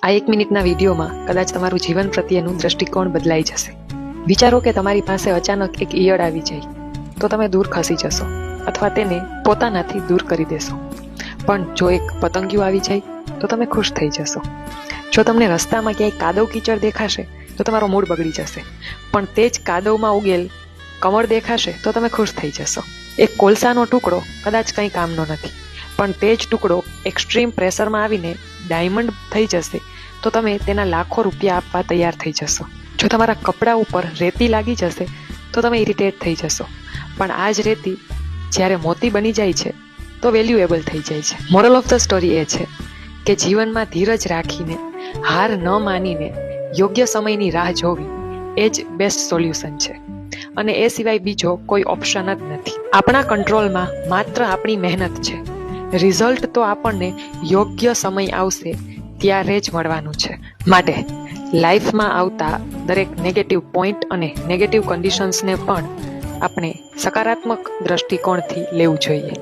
આ 1 મિનિટના વિડીયોમાં કદાચ તમારું જીવન પ્રત્યેનું દ્રષ્ટિકોણ બદલાઈ જશે. વિચારો કે તમારી પાસે અચાનક એક ઈયળ આવી જાય તો તમે દૂર ખસી જશો અથવા તેને પોતાનાથી દૂર કરી દેશો. પણ જો એક પતંગિયું આવી જાય તો તમે ખુશ થઈ જશો. જો તમને રસ્તામાં ક્યાંય કાદવ કીચડ દેખાશે તો તમારો મૂડ બગડી જશે. પણ તે જ કાદવમાં ઉગેલ કમળ દેખાશે તો તમે ખુશ થઈ જશો. એક કોલસાનો ટુકડો કદાચ કંઈ કામનો નથી, પણ તે જ ટુકડો એક્સ્ટ્રીમ પ્રેશરમાં આવીને ડાયમંડ થઈ જશે તો તમે તેના લાખો રૂપિયા આપવા તૈયાર થઈ જશો. જો તમારા કપડા ઉપર રેતી લાગી જશે તો તમે ઇરિટેટ થઈ જશો, પણ આ જ રેતી જ્યારે મોતી બની જાય છે તો વેલ્યુએબલ થઈ જાય છે. મોરલ ઓફ ધ સ્ટોરી એ છે કે જીવનમાં ધીરજ રાખીને, હાર ન માનીને યોગ્ય સમયની રાહ જોવી એ જ બેસ્ટ સોલ્યુશન છે, અને એ સિવાય બીજો કોઈ ઓપ્શન જ નથી. આપણા કંટ્રોલમાં માત્ર આપણી મહેનત છે. રિઝલ્ટ તો આપણને યોગ્ય સમય આવશે ત્યારે જ મળવાનું છે. માટે લાઈફમાં આવતા દરેક નેગેટિવ પોઈન્ટ અને નેગેટિવ કન્ડિશન્સને પણ આપણે સકારાત્મક દ્રષ્ટિકોણથી લેવું જોઈએ.